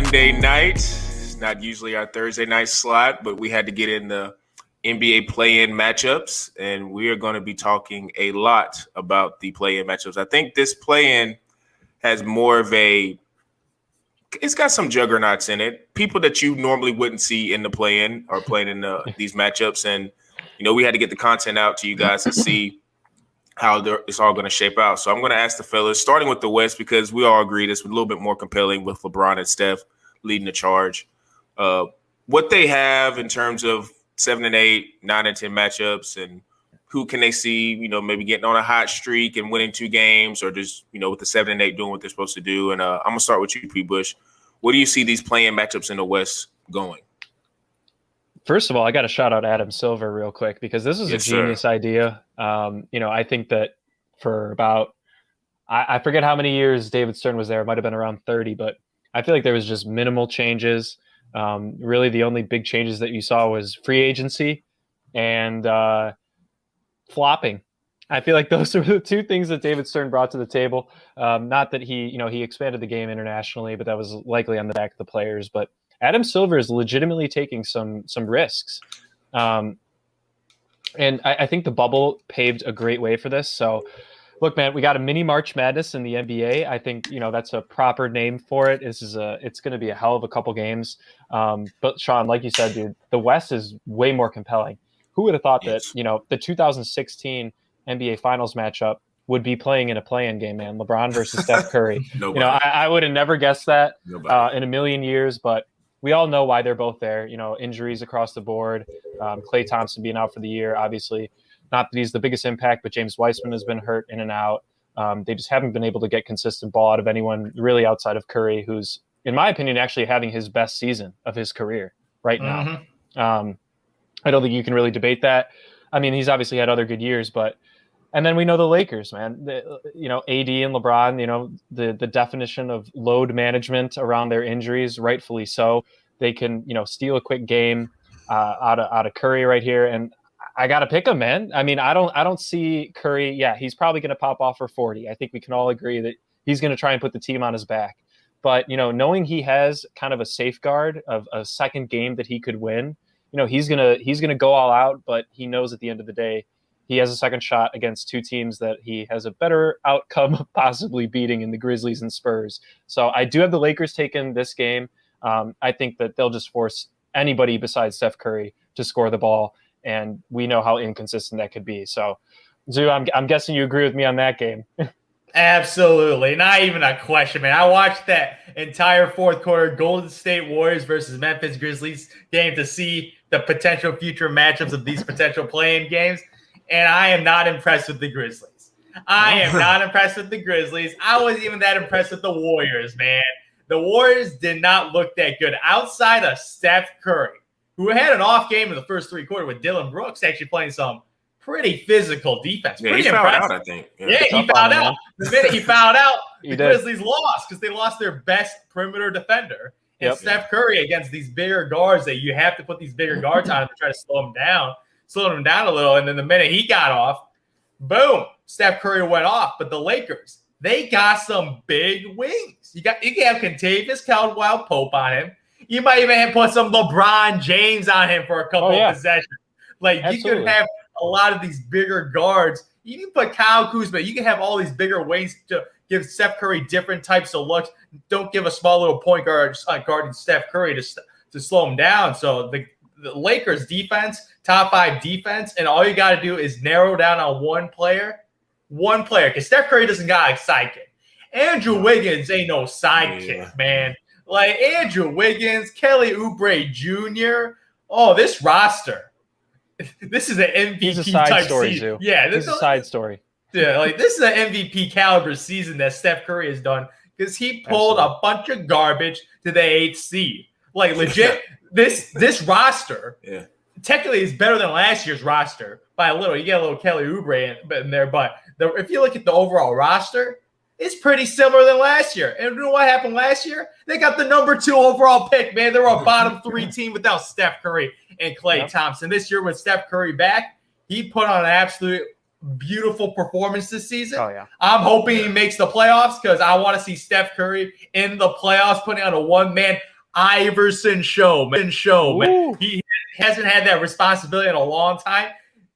Monday night. It's not usually our Thursday night slot, but we had to get in the NBA play-in matchups, and we are going to be talking a lot about the play-in matchups. I think this play-in has more of it's got some juggernauts in it. People that you normally wouldn't see in the play-in are playing in these matchups, and we had to get the content out to you guys to see how it's all going to shape out. So I'm going to ask the fellas, starting with the West, because we all agree this was a little bit more compelling with LeBron and Steph leading the charge. What they have in terms of 7 and 8, 9 and 10 matchups, and who can they see, maybe getting on a hot streak and winning 2 games, or just, with the 7 and 8 doing what they're supposed to do. And I'm going to start with you, P. Bush. What do you see these play-in matchups in the West going? First of all, I got to shout out Adam Silver real quick, because this is a genius idea. I think that for about, I forget how many years David Stern was there. It might have been around 30, but I feel like there was just minimal changes. Really, the only big changes that you saw was free agency and flopping. I feel like those are the 2 things that David Stern brought to the table. Not that he expanded the game internationally, but that was likely on the back of the players. But Adam Silver is legitimately taking some risks. And I think the bubble paved a great way for this. So, look, man, we got a mini March Madness in the NBA. I think, that's a proper name for it. It's going to be a hell of a couple games. But, Sean, like you said, dude, the West is way more compelling. Who would have thought that, the 2016 NBA Finals matchup would be playing in a play-in game, man? LeBron versus Steph Curry. I would have never guessed that in a million years, but we all know why they're both there. Injuries across the board. Klay Thompson being out for the year, obviously. Not that he's the biggest impact, but James Wiseman has been hurt in and out. They just haven't been able to get consistent ball out of anyone really outside of Curry, who's, in my opinion, actually having his best season of his career right now. I don't think you can really debate that. I mean, he's obviously had other good years, and then we know the Lakers, man. AD and LeBron, the definition of load management around their injuries, rightfully so. They can, steal a quick game out of Curry right here, and I got to pick him, man. I mean, I don't see Curry. Yeah, he's probably going to pop off for 40. I think we can all agree that he's going to try and put the team on his back. But, knowing he has kind of a safeguard of a second game that he could win, he's going to go all out, but he knows at the end of the day, he has a second shot against 2 teams that he has a better outcome of possibly beating in the Grizzlies and Spurs. So I do have the Lakers taking this game. I think that they'll just force anybody besides Steph Curry to score the ball, and we know how inconsistent that could be. So, Zoo, I'm guessing you agree with me on that game. Absolutely. Not even a question, man. I watched that entire fourth quarter Golden State Warriors versus Memphis Grizzlies game to see the potential future matchups of these potential play-in games, and I am not impressed with the Grizzlies. I wasn't even that impressed with the Warriors, man. The Warriors did not look that good outside of Steph Curry, who had an off game in the first 3 quarters with Dylan Brooks actually playing some pretty physical defense. Yeah, he fouled out, I think. Yeah, he fouled out. The minute he fouled out, the Grizzlies lost because they lost their best perimeter defender. And Steph Curry against these bigger guards that you have to put these bigger guards on to try to slow them down a little. And then the minute he got off, boom, Steph Curry went off. But the Lakers, they got some big wings. You can have Kentavious Caldwell-Pope on him. You might even have put some LeBron James on him for a couple of possessions. Absolutely. You could have a lot of these bigger guards. You can put Kyle Kuzma. You can have all these bigger wings to give Steph Curry different types of looks. Don't give a small little point guard guarding Steph Curry to slow him down. So the Lakers defense, top 5 defense, and all you got to do is narrow down on one player, because Steph Curry doesn't got a sidekick. Andrew Wiggins ain't no sidekick, man. Like Andrew Wiggins, Kelly Oubre Jr. Oh, this roster. This is an MVP type story, season. Zoo. Yeah, this is a side story. Yeah, this is an MVP caliber season that Steph Curry has done because he pulled a bunch of garbage to the 8th seed. Like legit, this roster technically is better than last year's roster by a little. You get a little Kelly Oubre in there, but if you look at the overall roster, it's pretty similar than last year. And you know what happened last year? They got the number 2 overall pick, man. They were a bottom 3 team without Steph Curry and Klay Thompson. This year with Steph Curry back, he put on an absolute beautiful performance this season. Oh, yeah. I'm hoping he makes the playoffs because I want to see Steph Curry in the playoffs putting on a one-man Iverson show, man. He hasn't had that responsibility in a long time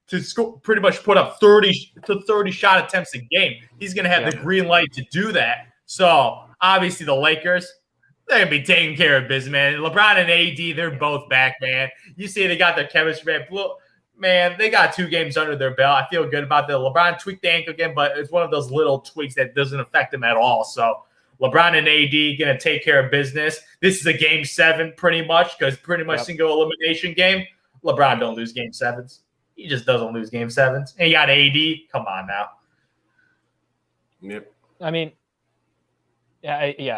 to pretty much put up 30 to 30 shot attempts a game. He's going to have the green light to do that. So, obviously, the Lakers, they're going to be taking care of business, man. LeBron and AD, they're both back, man. You see they got their chemistry, man. They got 2 games under their belt. I feel good about that. LeBron tweaked the ankle again, but it's one of those little tweaks that doesn't affect him at all. So, LeBron and AD going to take care of business. This is a game 7 pretty much because pretty much single elimination game. LeBron don't lose game 7s. He just doesn't lose game 7s. And you got AD. Come on now. Yep. I mean,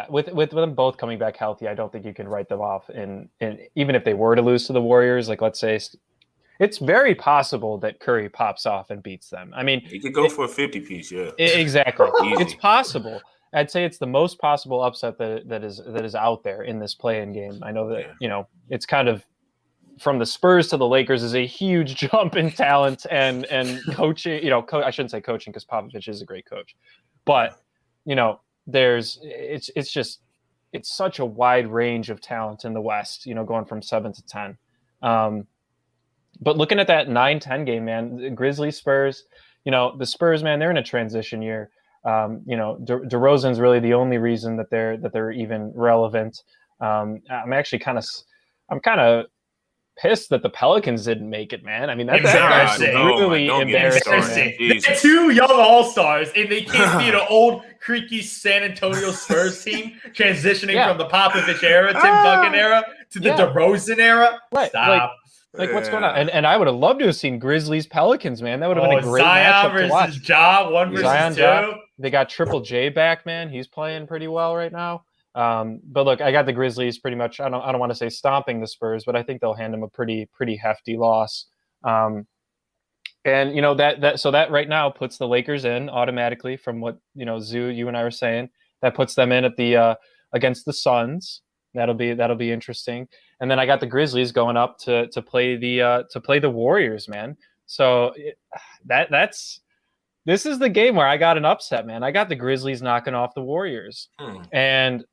with them both coming back healthy, I don't think you can write them off. And even if they were to lose to the Warriors, like let's say, it's very possible that Curry pops off and beats them. I mean, he could go for a 50-piece, yeah. Exactly. It's possible. I'd say it's the most possible upset that is out there in this play-in game. I know that it's kind of from the Spurs to the Lakers is a huge jump in talent and coaching. I shouldn't say coaching because Popovich is a great coach, but it's such a wide range of talent in the West. Going from 7 to 10. But looking at that 9-10 game, man, the Grizzlies Spurs. The Spurs, man, they're in a transition year. DeRozan's really the only reason that they're even relevant. I'm kind of pissed that the Pelicans didn't make it, man. I mean, that's really embarrassing. They're 2 young all-stars, and they can't be an old, creaky San Antonio Spurs team transitioning from the Popovich era, Tim Duncan era, to the DeRozan era. Right. Stop. Like what's going on? And I would have loved to have seen Grizzlies Pelicans, man. That would have been a great matchup to watch. Ja, 1 versus 2. They got Triple J back, man. He's playing pretty well right now. But look, I got the Grizzlies pretty much. I don't want to say stomping the Spurs, but I think they'll hand them a pretty hefty loss. And that right now puts the Lakers in automatically from what Zoo, you and I were saying. That puts them in at the against the Suns. That'll be interesting. And then I got the Grizzlies going up to play the Warriors, man. So this is the game where I got an upset, man. I got the Grizzlies knocking off the Warriors, and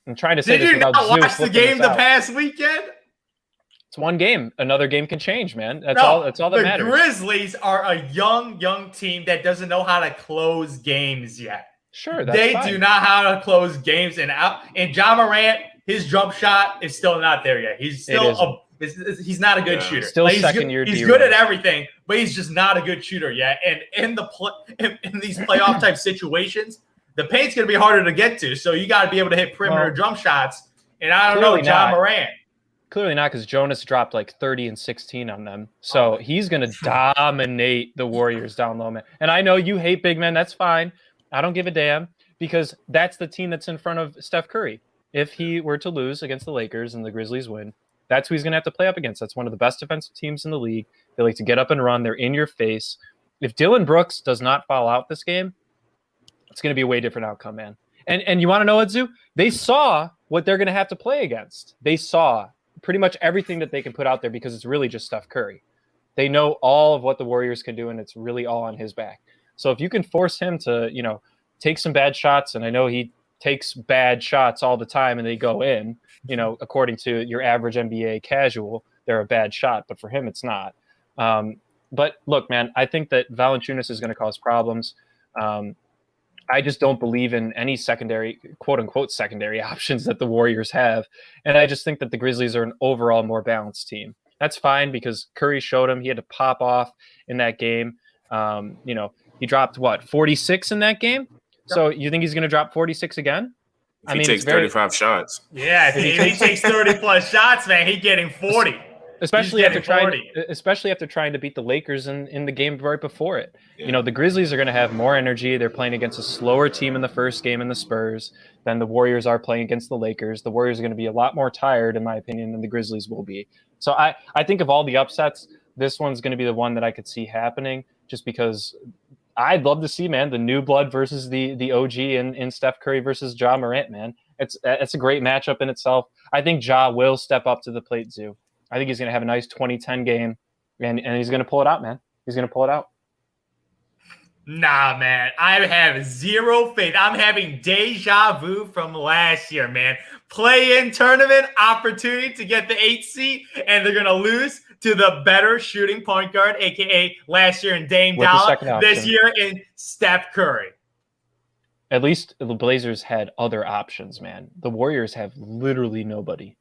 I'm trying to say this without Zoo. Did you not watch the game the past weekend? It's one game. Another game can change, man. That's all that matters. The Grizzlies are a young team that doesn't know how to close games yet. Sure, that's they fine. do not know how to close games and Ja Morant, his jump shot is still not there yet. He's still he's not a good shooter. Still second year. He's good at everything, but he's just not a good shooter yet. And in these playoff type situations, the paint's going to be harder to get to. So you got to be able to hit perimeter jump shots. And I don't know, Ja Morant. Clearly not, because Jonas dropped like 30 and 16 on them. So he's going to dominate the Warriors down low, man. And I know you hate big men. That's fine. I don't give a damn, because that's the team that's in front of Steph Curry. If he were to lose against the Lakers and the Grizzlies win, that's who he's going to have to play up against. That's one of the best defensive teams in the league. They like to get up and run. They're in your face. If Dillon Brooks does not foul out this game, it's going to be a way different outcome, man. And you want to know what, Zoo? They saw what they're going to have to play against. They saw pretty much everything that they can put out there, because it's really just Steph Curry. They know all of what the Warriors can do, and it's really all on his back. So if you can force him to, take some bad shots, and I know he takes bad shots all the time and they go in, according to your average NBA casual, they're a bad shot, but for him, it's not. But look, man, I think that Valanciunas is going to cause problems. I just don't believe in any secondary, quote unquote, secondary options that the Warriors have. And I just think that the Grizzlies are an overall more balanced team. That's fine, because Curry showed him he had to pop off in that game. He dropped 46 in that game. So you think he's going to drop 46 again? If he takes 35 shots. Yeah, if he takes 30 plus shots, man, he's getting 40. Especially after trying to beat the Lakers in the game right before it. Yeah. The Grizzlies are going to have more energy. They're playing against a slower team in the first game in the Spurs than the Warriors are playing against the Lakers. The Warriors are going to be a lot more tired, in my opinion, than the Grizzlies will be. So I think of all the upsets, this one's going to be the one that I could see happening, just because I'd love to see, man, the new blood versus the OG in Steph Curry versus Ja Morant, man. It's a great matchup in itself. I think Ja will step up to the plate, Zoo. I think he's going to have a nice 20-10 game, and he's going to pull it out, man. he's going to pull it out. Nah, man. I have zero faith. I'm having deja vu from last year, man. Play-in tournament opportunity to get the 8th seed, and they're going to lose to the better shooting point guard, a.k.a. last year in Dame Dollar, this year in Steph Curry. At least the Blazers had other options, man. The Warriors have literally nobody.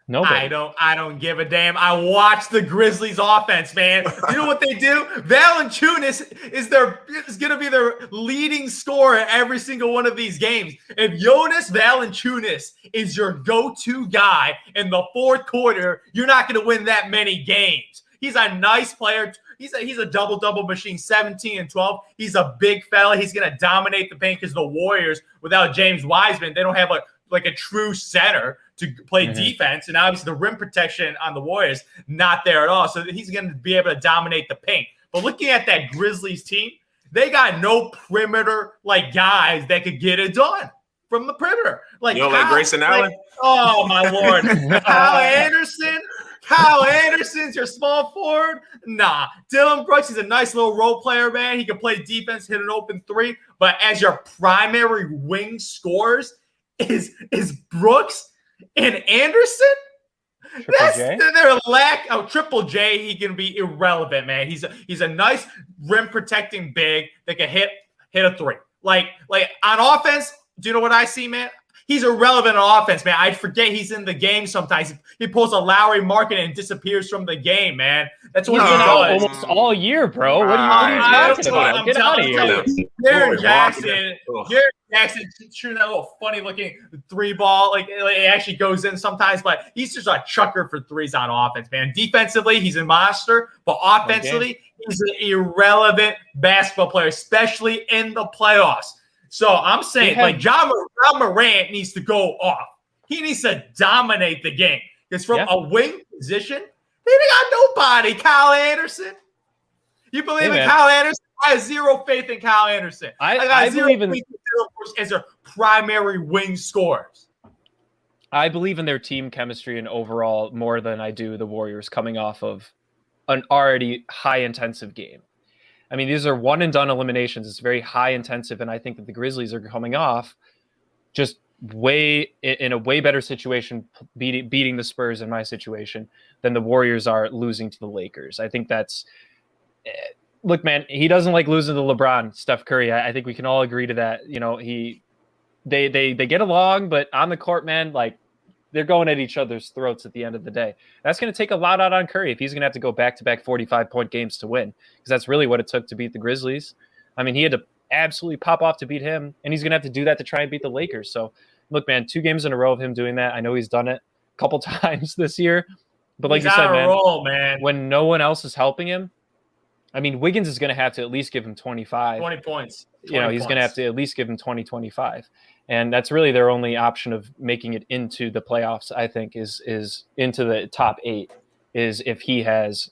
Nobody. I don't give a damn. I watch the Grizzlies offense, man. You know what they do? Valanciunas is going to be their leading scorer every single one of these games. If Jonas Valanciunas is your go-to guy in the fourth quarter, you're not going to win that many games. He's a nice player. He's a double-double machine, 17 and 12. He's a big fella. He's going to dominate the paint because the Warriors, without James Wiseman, they don't have like a true center to play defense, and obviously the rim protection on the Warriors not there at all. So he's going to be able to dominate the paint. But looking at that Grizzlies team, they got no perimeter like guys that could get it done from the perimeter. Like, you don't like Grayson Allen? Oh my Lord, Kyle Anderson's your small forward. Nah, Dylan Brooks is a nice little role player, man. He can play defense, hit an open three. But as your primary wing scorers is Brooks and Anderson? Their lack of Triple J. He can be irrelevant, man. He's a nice rim protecting big that can hit a three. Like on offense, do you know what I see, man? He's irrelevant on offense, man. I forget he's in the game sometimes. He pulls a Lowry market and disappears from the game, man. That's what he does. Almost all year, bro. What are you talking about? Get out of here. Jaren Jackson shooting that little funny-looking three ball. Like, it actually goes in sometimes, but he's just a chucker for threes on offense, man. Defensively, he's a monster, but offensively, he's an irrelevant basketball player, especially in the playoffs. So I'm saying, Ja Morant needs to go off. He needs to dominate the game. Because from a wing position, they got nobody. Kyle Anderson. You believe in Kyle Anderson? I have zero faith in Kyle Anderson. I believe in as their primary wing scorers. I believe in their team chemistry and overall more than I do the Warriors coming off of an already high-intensive game. I mean, these are one-and-done eliminations. It's very high-intensive, and I think that the Grizzlies are coming off just in a way better situation, beating the Spurs in my situation, than the Warriors are losing to the Lakers. I think that's look, man, he doesn't like losing to LeBron, Steph Curry. I think we can all agree to that. You know, they get along, but on the court, man, like they're going at each other's throats at the end of the day. That's going to take a lot out on Curry if he's going to have to go back-to-back 45-point games to win, because that's really what it took to beat the Grizzlies. I mean, he had to absolutely pop off to beat him, and he's going to have to do that to try and beat the Lakers. So, look, man, 2 games in a row of him doing that. I know he's done it a couple times this year, but like you said, man, when no one else is helping him, I mean, Wiggins is going to have to at least give him 25. 20 points. He's going to have to at least give him 25. And that's really their only option of making it into the playoffs, I think, is into the top 8, is if he has,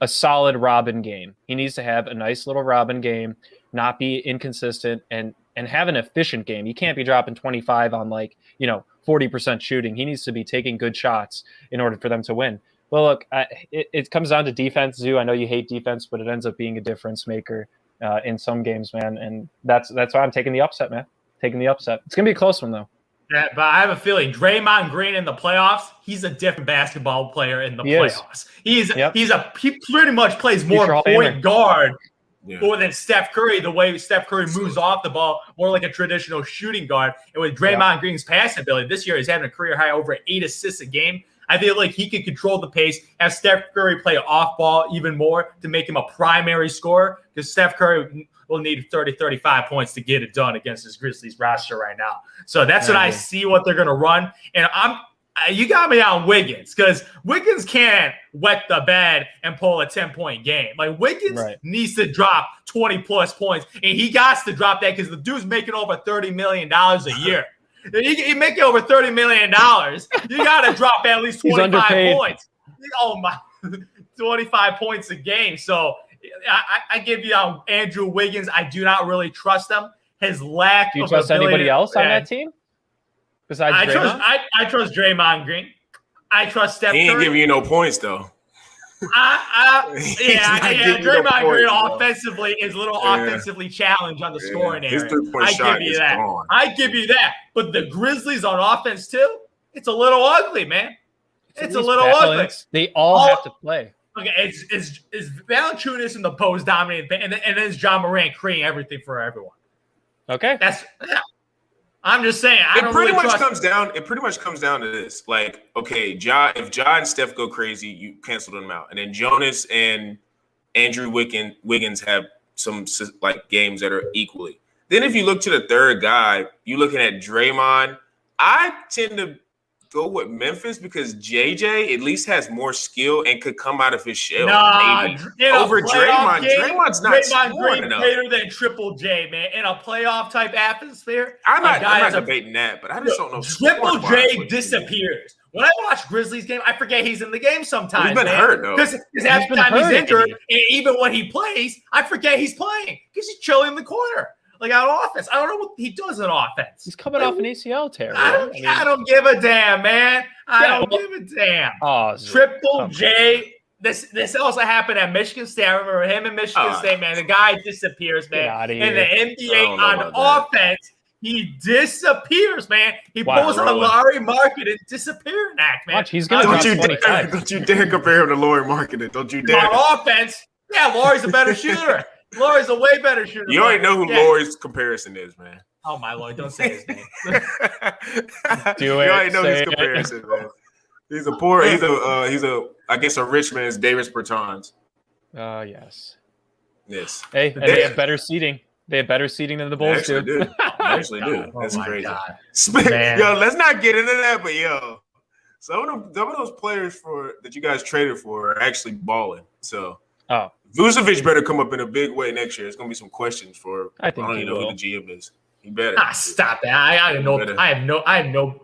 a solid Robin game. He needs to have a nice little Robin game, not be inconsistent, and have an efficient game. He can't be dropping 25 on 40% shooting. He needs to be taking good shots in order for them to win. Well, look, it comes down to defense, Zoo. I know you hate defense, but it ends up being a difference maker in some games, man. And that's why I'm taking the upset, man. Taking the upset. It's going to be a close one, though. Yeah, but I have a feeling Draymond Green in the playoffs, he's a different basketball player in the playoffs. He pretty much plays more point guard more than Steph Curry, the way Steph Curry moves off the ball, more like a traditional shooting guard. And with Draymond Green's passing ability, this year he's having a career high over 8 assists a game. I feel like he can control the pace, have Steph Curry play off ball even more to make him a primary scorer, because Steph Curry will need 30, 35 points to get it done against his Grizzlies roster right now. So that's what I see what they're going to run. And you got me on Wiggins, because Wiggins can't wet the bed and pull a 10-point game. Like, Wiggins needs to drop 20-plus points, and he got to drop that because the dude's making over $30 million a year. You make over $30 million. You got to drop at least 25 points. Oh, my, 25 points a game. So I give you Andrew Wiggins. I do not really trust him. His lack of ability. Do you trust anybody else on that team besides Draymond? I trust Draymond Green. I trust Steph Curry. He ain't giving you no points, though. Draymond Green offensively is a little offensively challenged on the scoring area. I give you that. Gone. I give you that. But the Grizzlies on offense too, it's a little ugly, man. It's a little ugly. They all have to play. Okay, it's Valanciunas in the post dominant, and then it's John Morant creating everything for everyone. Okay, I'm just saying. It pretty much comes down to this. Like, okay, if Ja and Steph go crazy, you cancel them out, and then Jonas and Andrew Wiggins have some like games that are equally. Then if you look to the third guy, you're looking at Draymond. I tend to go with Memphis because JJ at least has more skill and could come out of his shell. Over Draymond. Draymond's not scoring enough. Better than Triple J, man. In a playoff type atmosphere, I'm not debating that, but I just don't know. Triple J disappears. When I watch Grizzlies game, I forget he's in the game sometimes. He's been hurt though. Because every time he's injured, and even when he plays, I forget he's playing because he's chilling in the corner. Like on offense, I don't know what he does in offense. He's coming off an ACL tear. I don't give a damn, man. I don't give a damn. Oh, Triple J. This also happened at Michigan State. I remember him in Michigan State, man. The guy disappears, man. In the NBA on offense, he disappears, man. He pulls a Larry Marketing and disappearing act, man. Watch, he's gonna drop 25. Don't you dare compare him to Larry Marketing. Don't you dare. On offense, Laurie's a better shooter. Laurie's a way better shooter. You already know who Laurie's comparison is, man. Oh my Lord! Don't say his name. You already know his comparison, man. He's I guess a rich man's Davis Bertans. Yes. Yes. Hey, and they have better seating. They have better seating than the Bulls do. They actually do. That's crazy. God. Yo, let's not get into that, but some of those players that you guys traded for are actually balling. So Vucevic better come up in a big way next year. There's gonna be some questions for. I think don't even know who the GM is. He better. Stop that! I have no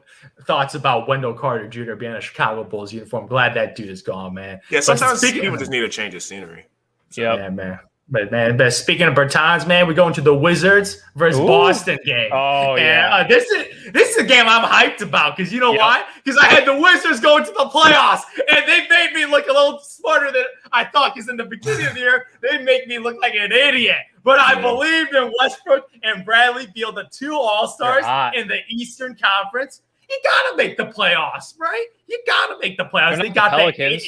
thoughts about Wendell Carter Jr. being a Chicago Bulls uniform. Glad that dude is gone, man. Yeah, sometimes people just need a change of scenery. So, yeah, man. But speaking of Bertans, man, we're going to the Wizards versus Boston game. Oh, yeah. And, this is a game I'm hyped about because you know why? Because I had the Wizards going to the playoffs, and they made me look a little smarter than I thought because in the beginning of the year, they make me look like an idiot. But I believed in Westbrook and Bradley Beal, the two All-Stars in the Eastern Conference. You got to make the playoffs, right? You got to make the playoffs. They got Pelicans.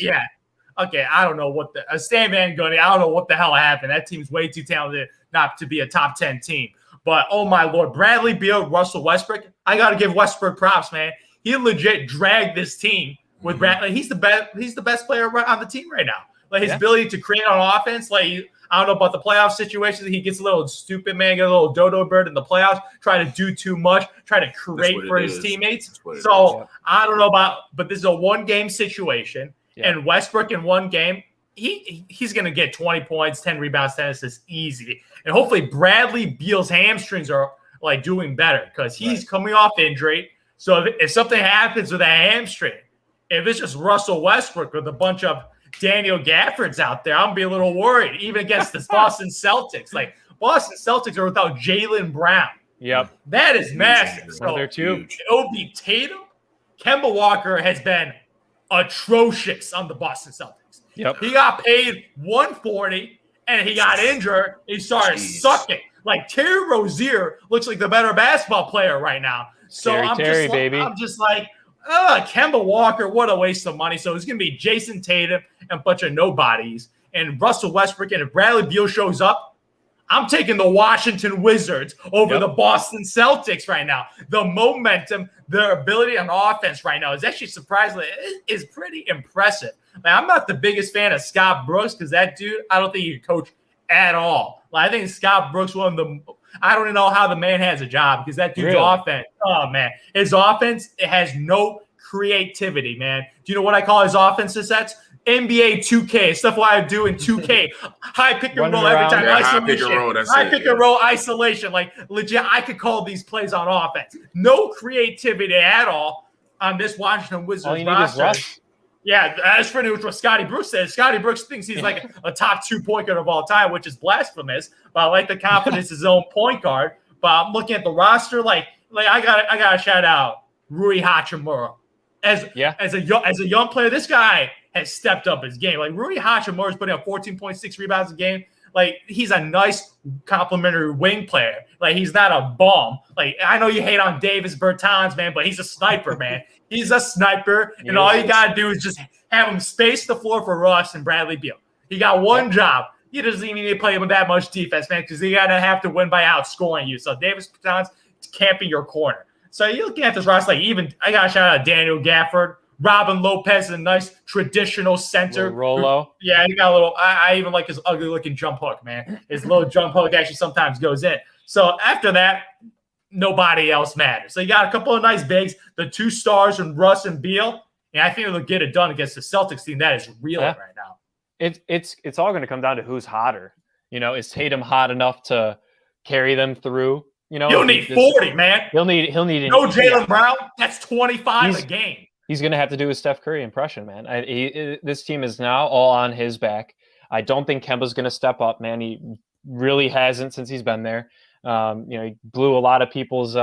Okay, I don't know what Stan Van Gundy. I don't know what the hell happened. That team's way too talented not to be a top 10 team. But oh my Lord, Bradley Beal, Russell Westbrook. I got to give Westbrook props, man. He legit dragged this team with Bradley. He's the best. He's the best player on the team right now. Like his ability to create on offense. Like I don't know about the playoff situations. He gets a little stupid, man. Get a little dodo bird in the playoffs. Try to do too much. Try to create for his teammates. So I don't know but this is a 1-game situation. Yeah. And Westbrook in 1 game, he's going to get 20 points, 10 rebounds, 10 assists easy. And hopefully Bradley Beal's hamstrings are like doing better because he's coming off injury. So if something happens with a hamstring, if it's just Russell Westbrook with a bunch of Daniel Gaffords out there, I'm going to be a little worried, even against the Boston Celtics. Like Boston Celtics are without Jaylen Brown. Yep. That is massive. So there too. Obi Tatum, Kemba Walker has been atrocious on the Boston Celtics. Yep. He got paid $140 and he got injured. He started sucking. Like Terry Rozier looks like the better basketball player right now. So I'm just like, Kemba Walker, what a waste of money. So it's gonna be Jason Tatum and a bunch of nobodies. And Russell Westbrook, and if Bradley Beal shows up, I'm taking the Washington Wizards over the Boston Celtics right now. The momentum, their ability on offense right now is actually surprisingly is pretty impressive. Like, I'm not the biggest fan of Scott Brooks because that dude, I don't think he can coach at all. Like, I think Scott Brooks, I don't even know how the man has a job because that dude's offense. Oh man, his offense has no creativity, man. Do you know what I call his offensive sets? NBA 2K, stuff what I do in 2K. High pick and roll every time. High pick and roll isolation. Like legit, I could call these plays on offense. No creativity at all on this Washington Wizards roster. Yeah, that's pretty much what Scotty Brooks says. Scotty Brooks thinks he's like a top 2 point guard of all time, which is blasphemous. But I like the confidence in his own point guard. But I'm looking at the roster, like I got to shout out Rui Hachimura as a young player. This guy has stepped up his game. Like Rui Hachimura is putting up 14.6 rebounds a game. Like he's a nice complimentary wing player. Like he's not a bum. Like I know you hate on Davis Bertans, man, but he's a sniper, man. He's a sniper, and all you gotta do is just have him space the floor for Russ and Bradley Beal. He got one job. He doesn't even need to play with that much defense, man, because he gotta have to win by outscoring you. So Davis Bertans is camping your corner. So you're looking at this roster, like even I got to shout out Daniel Gafford. Robin Lopez is a nice traditional center. Rolo. Yeah, he got a little. I even like his ugly looking jump hook, man. His little jump hook actually sometimes goes in. So after that, nobody else matters. So you got a couple of nice bigs, the 2 stars from Russ and Beal. And I think they'll get it done against the Celtics team that is reeling right now. It's all going to come down to who's hotter. Is Tatum hot enough to carry them through? He'll need 40, man. He'll need no Jaylen Brown. That's 25 a game. He's going to have to do a Steph Curry impression, man. This team is now all on his back. I don't think Kemba's going to step up, man. He really hasn't since he's been there. He blew a lot of people's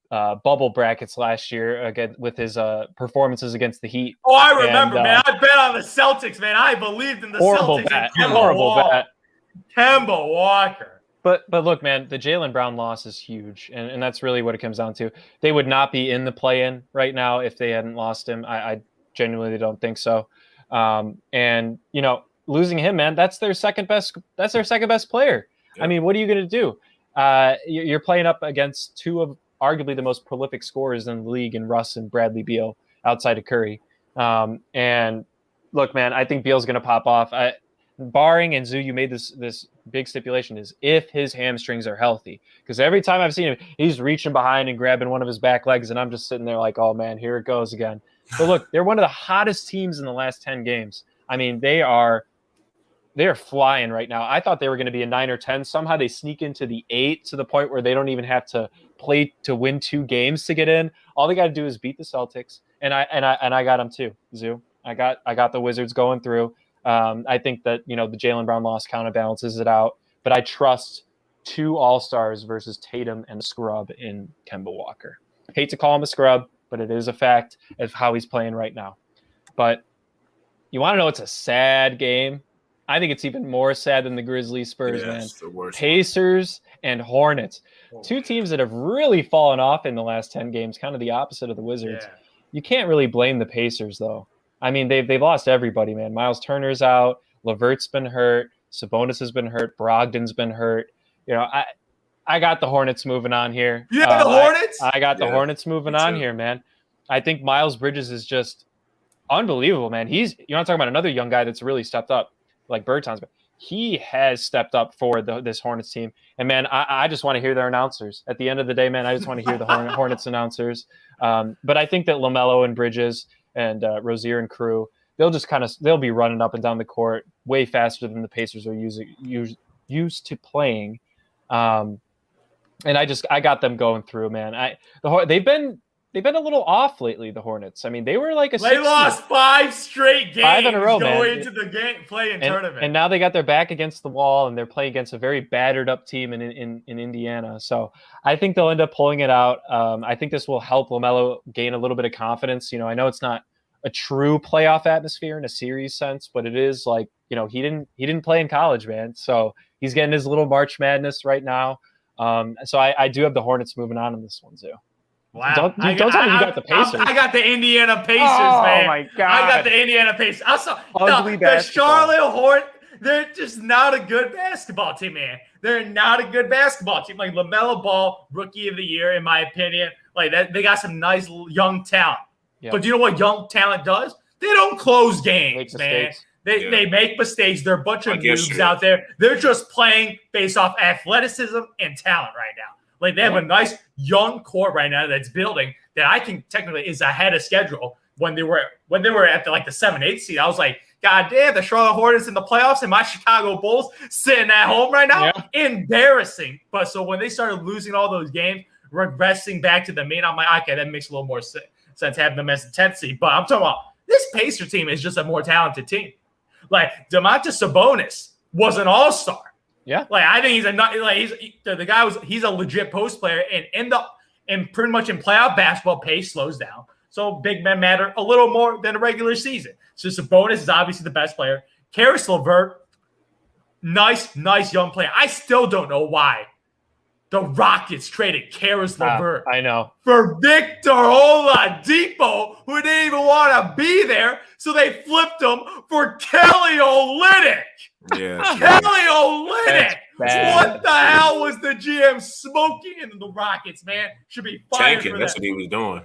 bubble brackets last year again with his performances against the Heat. Oh, I remember, man. I bet on the Celtics, man. I believed in the Celtics. Horrible bet. Kemba Walker. But look, man, the Jaylen Brown loss is huge, and that's really what it comes down to. They would not be in the play-in right now if they hadn't lost him. I genuinely don't think so. And losing him, man, that's their second best player. Yeah. I mean, what are you going to do? You're playing up against 2 of arguably the most prolific scorers in the league in Russ and Bradley Beal outside of Curry. And look, man, I think Beal's going to pop off. Barring, and Zoo, you made this big stipulation, is if his hamstrings are healthy. Because every time I've seen him, he's reaching behind and grabbing one of his back legs, and I'm just sitting there like, oh, man, here it goes again. But look, they're one of the hottest teams in the last 10 games. I mean, they are flying right now. I thought they were going to be a 9 or 10. Somehow they sneak into the 8 to the point where they don't even have to play to win 2 games to get in. All they got to do is beat the Celtics, and I got them too, Zoo. I got the Wizards going through. I think that, the Jaylen Brown loss counterbalances it out, but I trust 2 All-Stars versus Tatum and a scrub in Kemba Walker. Hate to call him a scrub, but it is a fact of how he's playing right now. But you want to know it's a sad game? I think it's even more sad than the Grizzlies Spurs, man. The worst Pacers and Hornets. 2 teams that have really fallen off in the last 10 games, kind of the opposite of the Wizards. Yeah. You can't really blame the Pacers, though. I mean, they've lost everybody, man. Miles Turner's out. LeVert's been hurt. Sabonis has been hurt. Brogdon's been hurt. I got the Hornets moving on here. You have the Hornets? I got the Hornets moving on here, man. I think Miles Bridges is just unbelievable, man. You're not talking about another young guy that's really stepped up like Bertans, but he has stepped up for this Hornets team. And, man, I just want to hear their announcers. At the end of the day, man, I just want to hear the Hornets announcers. But I think that LaMelo and Bridges and Rozier and crew, they'll be running up and down the court way faster than the Pacers are used to playing. And I got them going through, man. They've been a little off lately, the Hornets. I mean, they were like they lost 5 straight games 5 in a row, going into the play-in tournament. And now they got their back against the wall, and they're playing against a very battered up team in Indiana. So I think they'll end up pulling it out. I think this will help LaMelo gain a little bit of confidence. I know it's not a true playoff atmosphere in a series sense, but it is like, he didn't play in college, man. So he's getting his little March Madness right now. So I do have the Hornets moving on in this one, too. Wow. Don't tell me you got the Pacers. I got the Indiana Pacers, man. Oh, my God. I got the Indiana Pacers. Also, the Charlotte Hornets, they're just not a good basketball team, man. They're not a good basketball team. Like LaMelo Ball, Rookie of the Year, in my opinion. Like that, they got some nice young talent. Yep. But do you know what young talent does? They don't close games, man. They make mistakes. They're a bunch of noobs out there. They're just playing based off athleticism and talent right now. Like they have a nice young core right now that's building that I think technically is ahead of schedule. When they were at the 7-8 seed, I was like, God damn, the Charlotte Hornets in the playoffs and my Chicago Bulls sitting at home right now, embarrassing. But so when they started losing all those games, regressing back to the mean, I'm like, okay, that makes a little more sense having them as a 10th seed. But I'm talking about this Pacer team is just a more talented team. Like Domantas Sabonis was an all-star. Yeah, like I think he's a legit post player, and pretty much in playoff basketball, pace slows down. So big men matter a little more than a regular season. So Sabonis is obviously the best player. Karis LeVert, nice young player. I still don't know why the Rockets traded Karis LeVert. I know. For Victor Oladipo, who didn't even want to be there. So they flipped him for Kelly Olynyk. Yeah, Kelly Olynyk. What the hell was the GM smoking in the Rockets, man? Should be fired tanking. for That's that. what he was doing.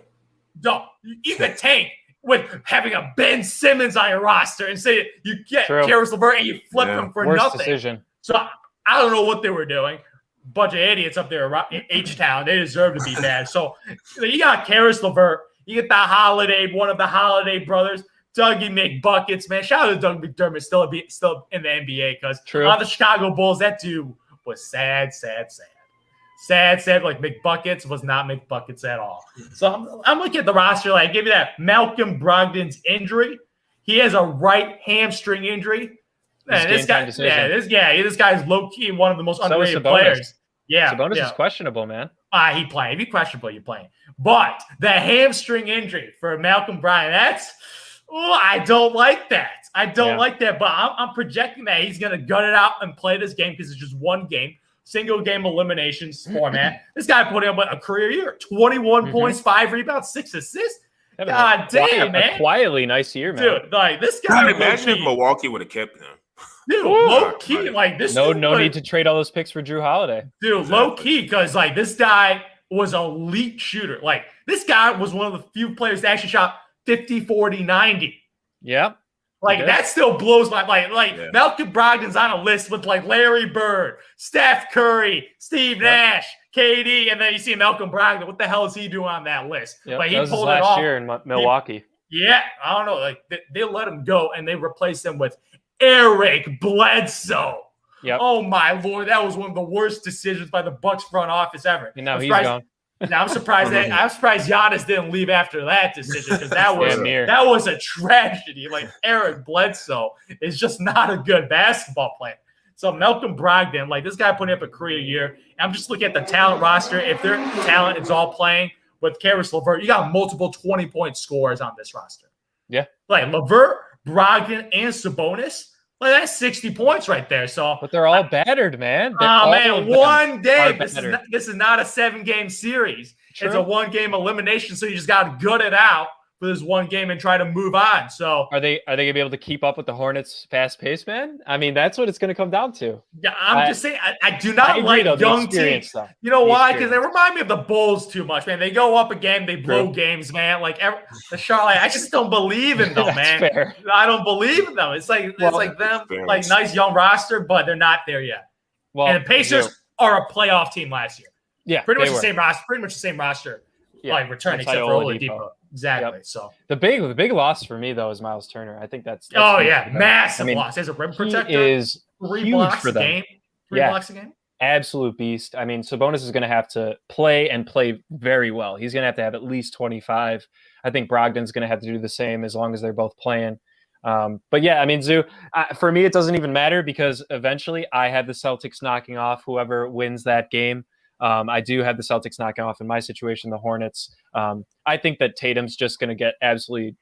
No, you can tank with having a Ben Simmons on your roster and say you get Karis LeVert and you flip him for Worst nothing. Decision. So I don't know what they were doing. Bunch of idiots up there in H-Town. They deserve to be bad. So you got Karis LeVert. You get one of the Holiday brothers, Dougie McBuckets, man. Shout out to Doug McDermott, still in the NBA, because on the Chicago Bulls, that dude was sad. Like McBuckets was not McBuckets at all. So I'm looking at the roster. Like, give you that Malcolm Brogdon's injury. He has a right hamstring injury. Man, this guy's low key one of the most underrated players. Yeah, Sabonis is questionable, man. He playing. If he's questionable, you're playing. But the hamstring injury for Malcolm Brogdon, I don't like that. But I'm projecting that he's going to gut it out and play this game because it's just one game, single game eliminations format. This guy put up a career year, 21 points, 5 rebounds, 6 assists. God damn, man. A quietly nice year, man. Dude, like this guy. Imagine if Milwaukee would have kept him. Dude, low key, like this. No need to trade all those picks for Drew Holiday. Dude, low key, because like this guy was an elite shooter. Like this guy was one of the few players that actually shot 50, 40, 90. Yeah. Like that still blows my Malcolm Brogdon's on a list with like Larry Bird, Steph Curry, Steve Nash, KD, and then you see Malcolm Brogdon. What the hell is he doing on that list? Yep. Like he that was pulled his it last off. year in Milwaukee. I don't know. Like they let him go and they replaced him with Eric Bledsoe. Yep. Oh my Lord, that was one of the worst decisions by the Bucks front office ever. And now he's gone. Now I'm surprised Giannis didn't leave after that decision, because that was a tragedy. Like Eric Bledsoe is just not a good basketball player. So Malcolm Brogdon, like this guy putting up a career year. I'm just looking at the talent roster. If their talent is all playing with Karis LeVert, you got multiple 20-point scorers on this roster. Yeah. Like LeVert, Brogdon, and Sabonis. Like that's 60 points right there. So, but they're all battered, man. One day. This is not a 7-game series. True. It's a 1-game elimination. So you just got to gut it out for this one game and try to move on. So are they going to be able to keep up with the Hornets' fast pace, man? I mean, that's what it's going to come down to. Yeah, I'm just saying, I do not like young teams. Though. You know why? Because they remind me of the Bulls too much, man. They go up again, they blow games, man. Like the Charlotte, I just don't believe in them, man. Fair. I don't believe in them. It's like them, like nice young roster, but they're not there yet. Well, and the Pacers are a playoff team last year. Yeah, pretty much the same roster. Yeah, like returning except for Oladipo. Exactly. Yep. So the big loss for me though is Miles Turner. I think that's massive loss as a rim protector. He is 3 blocks a game. 3 blocks a game. Absolute beast. I mean, Sabonis is going to have to play very well. He's going to have at least 25. I think Brogdon's going to have to do the same as long as they're both playing. But yeah, I mean, Zoo, for me, it doesn't even matter because eventually I have the Celtics knocking off whoever wins that game. I do have the Celtics knocking off in my situation, the Hornets. I think that Tatum's just going to get absolutely.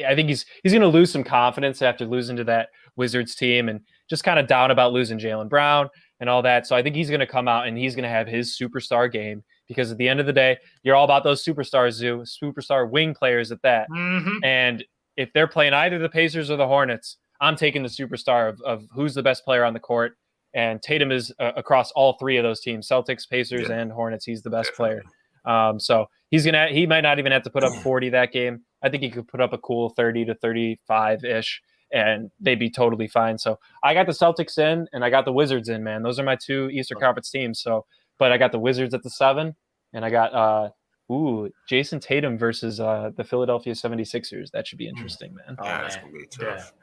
I think he's going to lose some confidence after losing to that Wizards team and just kind of down about losing Jaylen Brown and all that. So I think he's going to come out and he's going to have his superstar game because at the end of the day, you're all about those superstars, Zoo, superstar wing players at that. Mm-hmm. And if they're playing either the Pacers or the Hornets, I'm taking the superstar of who's the best player on the court. And Tatum is across all 3 of those teams, Celtics, Pacers, and Hornets. He's the best player. So he might not even have to put up 40 that game. I think he could put up a cool 30 to 35-ish, and they'd be totally fine. So I got the Celtics in, and I got the Wizards in, man. Those are my 2 Eastern Conference teams. So, but I got the Wizards at the 7, and I got Jason Tatum versus the Philadelphia 76ers. That should be interesting, man. That's going to be tough.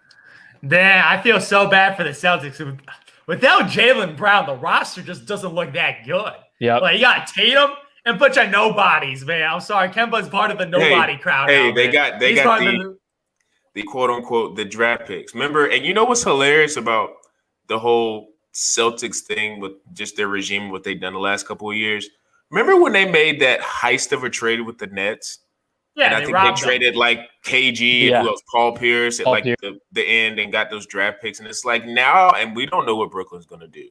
Damn, I feel so bad for the Celtics. Without Jaylen Brown, the roster just doesn't look that good. Yeah, like you got Tatum and a bunch of nobodies, man. I'm sorry, Kemba's part of the nobody crowd. Hey, now, they got the quote unquote the draft picks. Remember, and you know what's hilarious about the whole Celtics thing with just their regime, what they've done the last couple of years. Remember when they made that heist of a trade with the Nets Yeah, and I think they traded like KG and who else, Paul Pierce at the end and got those draft picks. And it's like now, and we don't know what Brooklyn's going to do.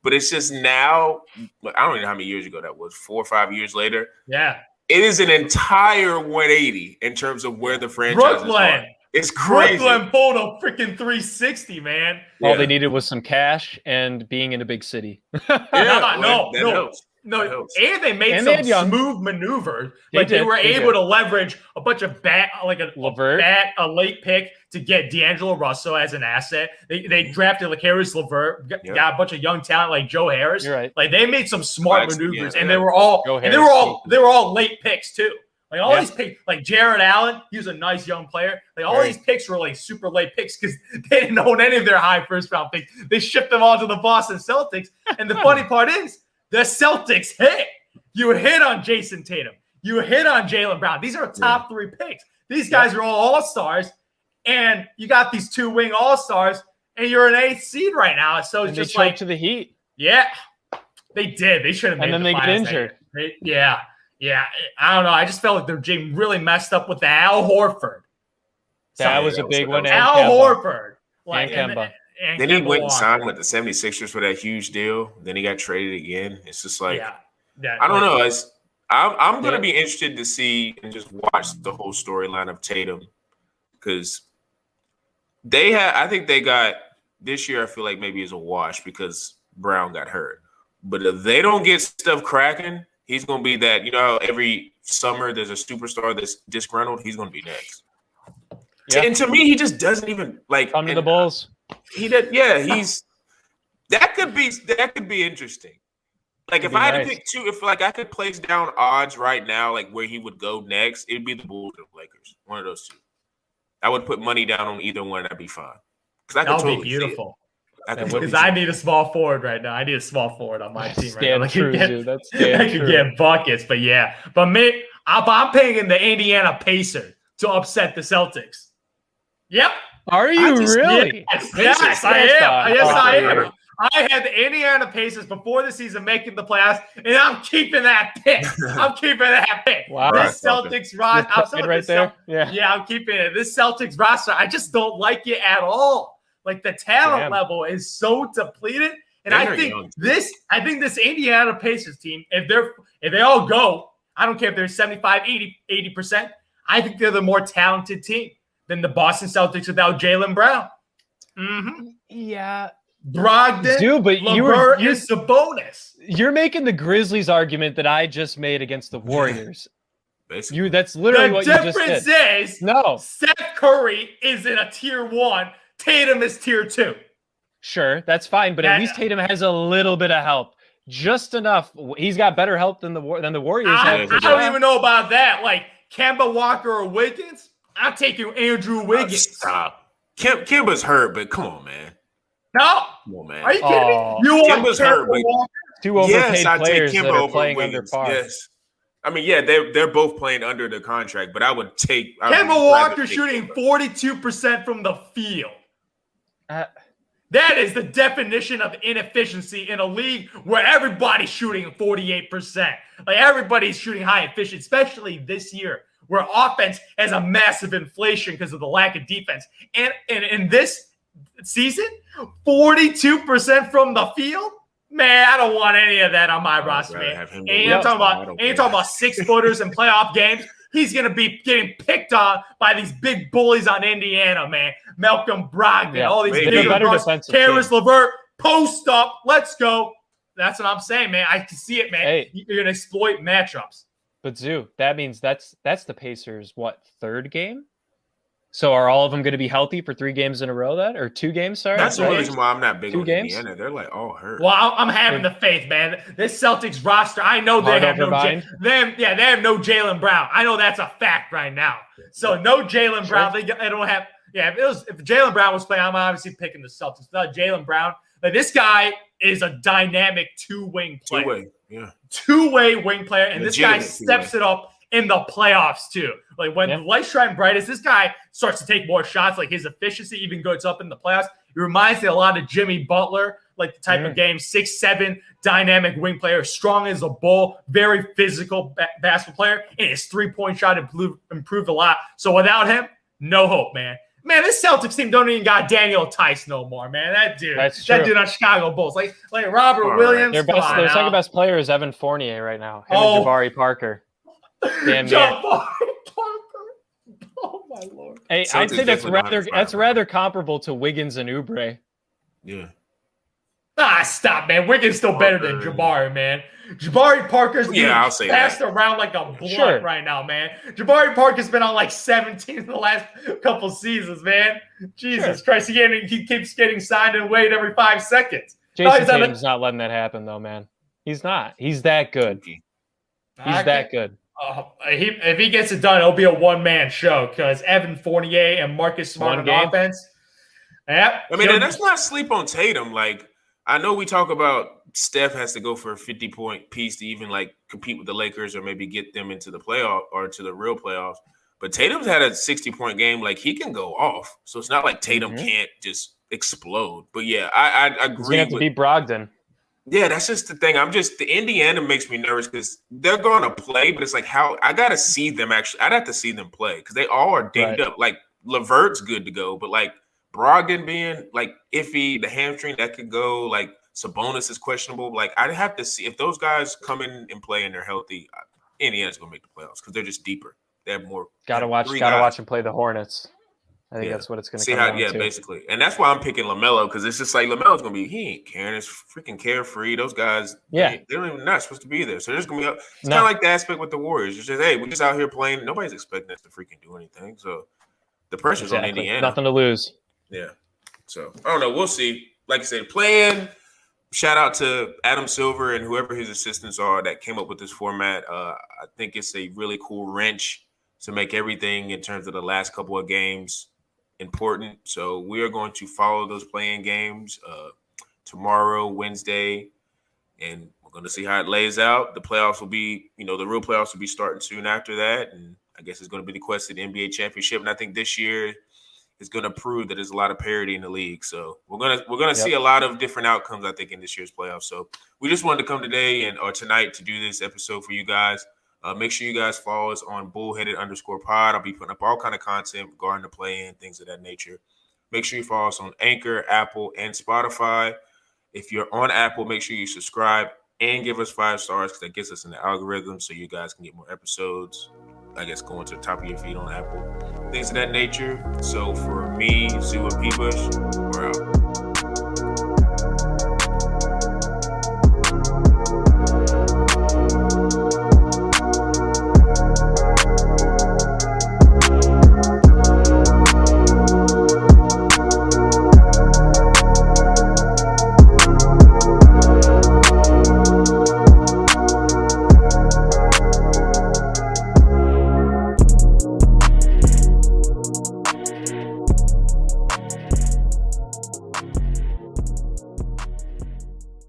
But it's just now, I don't even know how many years ago that was, 4 or 5 years later. Yeah. It is an entire 180 in terms of where the franchise is going. It's crazy. Brooklyn pulled a freaking 360, man. All they needed was some cash and being in a big city. No, and they made some smooth maneuvers. Like they were able to leverage a bunch of a late pick to get D'Angelo Russell as an asset. They drafted Caris LeVert, got a bunch of young talent like Joe Harris. You're right. Like they made some smart maneuvers, and they were all late picks too. Like all these picks, like Jared Allen, he was a nice young player. Like all these picks were like super late picks because they didn't own any of their high first round picks. They shipped them all to the Boston Celtics. And the funny part is, the Celtics hit. You hit on Jason Tatum. You hit on Jaylen Brown. These are top 3 picks. These guys are all all-stars, and you got these 2-wing all-stars, and you're an 8th seed right now. So it's just like to the Heat. Yeah, they did. They should have made. And then they get injured. Yeah. I don't know. I just felt like their team really messed up with the Al Horford. That was a big one. Al Horford, and Kemba. And then he went and signed with the 76ers for that huge deal. Then he got traded again. It's just like, I don't know. I'm going to be interested to see and just watch the whole storyline of Tatum because I think they got this year. I feel like maybe is a wash because Brown got hurt. But if they don't get stuff cracking, he's going to be that, every summer there's a superstar that's disgruntled. He's going to be next. Yeah. And to me, he just doesn't even like come to the Bulls. He did, that could be interesting. Like if I had to pick 2, if like I could place down odds right now, like where he would go next, it'd be the Bulls or the Lakers. One of those 2. I would put money down on either one. That'd be fine. That would be beautiful. Because I need a small forward right now. I need a small forward on my team right now. I could get buckets, but I'm picking the Indiana Pacers to upset the Celtics. Yep. Are you really? Yes, I am. I had the Indiana Pacers before the season making the playoffs, and I'm keeping that pick. Wow. This Celtics roster. I'm keeping it. This Celtics roster, I just don't like it at all. Like the talent level is so depleted. And I think this Indiana Pacers team, if they all go, I don't care if they're 75, 80%, I think they're the more talented team than the Boston Celtics without Jaylen Brown. Mm-hmm. Yeah. Brogdon, but LeVert is the bonus. You're making the Grizzlies argument that I just made against the Warriors. That's literally what you just said. The difference is no. Steph Curry is in a tier 1. Tatum is tier 2. Sure, that's fine, but at least Tatum has a little bit of help. Just enough. He's got better help than the Warriors have. I don't even know about that. Like Kemba Walker or Wiggins, I'm taking Andrew Wiggins. Stop. Kemba's hurt, but come on, man. No. Come on, man. Are you kidding me? You want Kemba's hurt, but 2 overpaid players that are playing under par. Yes. I mean, they're both playing under the contract, but I would take Kemba Walker shooting 42% from the field. That is the definition of inefficiency in a league where everybody's shooting 48%. Like everybody's shooting high efficient, especially this year where offense has a massive inflation because of the lack of defense. And in this season, 42% from the field. Man, I don't want any of that on my roster, man. Ain't talking about 6-footers in playoff games. He's going to be getting picked on by these big bullies on Indiana, man. Malcolm Brogdon, all these big Caris LeVert, post up. Let's go. That's what I'm saying, man. I can see it, man. Hey. You're going to exploit matchups. But Zoo, that means that's the Pacers' third game? So are all of them going to be healthy for 3 games in a row then? Or 2 games, sorry? That's the reason why I'm not big on Indiana. They're like all hurt. Well, I'm having the faith, man. This Celtics roster, I know they have no Jaylen Brown. I know that's a fact right now. So no Jaylen Brown. They don't have if Jaylen Brown was playing, I'm obviously picking the Celtics. Without Jaylen Brown, but this guy is a dynamic 2-wing player. Two-way wing player, and this guy steps it up in the playoffs too. Like when the lights shine brightest, this guy starts to take more shots. Like his efficiency even goes up in the playoffs. It reminds me a lot of Jimmy Butler like the type of game, 6'7", dynamic wing player, strong as a bull, very physical basketball player, and his 3-point shot improved a lot. So without him, no hope, man. Man, this Celtics team don't even got Daniel Tice no more, man. That dude on Chicago Bulls, like Robert Williams. Their second best player is Evan Fournier right now. Him and Jabari Parker. Damn, Jabari Parker. Oh my lord. Hey, I'd say that's rather comparable to Wiggins and Oubre. Yeah. Stop, man. Wiggins still better than Jabari, man. Jabari Parker's passed around like a blunt right now, man. Jabari Parker's been on like 17 in the last couple seasons, man. Jesus Christ. He keeps getting signed and waived every 5 seconds. Jason Tatum's not letting that happen, though, man. He's not. He's that good. He's that good. If he gets it done, it'll be a one-man show because Evan Fournier and Marcus Smart on offense. Yeah. I mean, let's not sleep on Tatum. Like, I know we talk about Steph has to go for a 50-point piece to even like compete with the Lakers or maybe get them into the playoff or to the real playoffs. But Tatum's had a 60-point game. Like, he can go off. So it's not like Tatum can't just explode. But yeah, I agree. He's gonna have to beat Brogdon. Yeah, that's just the thing. The Indiana makes me nervous because they're going to play, but it's like I got to see them actually. I'd have to see them play because they all are dinged up. Like, LeVert's good to go, but like Brogdon being like iffy, the hamstring that could go, like Sabonis is questionable. Like, I'd have to see if those guys come in and play and they're healthy. Indiana's going to make the playoffs because they're just deeper. They have more. Gotta watch them play the Hornets. I think that's what it's going to come down to. Basically. And that's why I'm picking LaMelo because it's just like LaMelo's going to be, he ain't caring. It's freaking carefree. Those guys, they're not supposed to be there. So there's going to be, it's kind of like the aspect with the Warriors. It's just, hey, we're just out here playing. Nobody's expecting us to freaking do anything. So the pressure's on Indiana. Nothing to lose. Yeah. So I don't know. We'll see. Like I said, playing. Shout out to Adam Silver and whoever his assistants are that came up with this format. I think it's a really cool wrench to make everything in terms of the last couple of games important. So we are going to follow those playing games tomorrow, Wednesday, and we're going to see how it lays out. The playoffs will be, the real playoffs will be starting soon after that. And I guess it's going to be the quest of the NBA championship. And I think this year is going to prove that there's a lot of parity in the league. So we're going to see a lot of different outcomes, I think, in this year's playoffs. So we just wanted to come today or tonight to do this episode for you guys. Make sure you guys follow us on bullheaded_pod. I'll be putting up all kind of content regarding the play-in, things of that nature. Make sure you follow us on Anchor, Apple, and Spotify. If you're on Apple, make sure you subscribe and give us 5 stars because that gets us in the algorithm so you guys can get more episodes, I guess, going to the top of your feed on Apple, things of that nature. So for me, Zoo and P-Bush, we're out.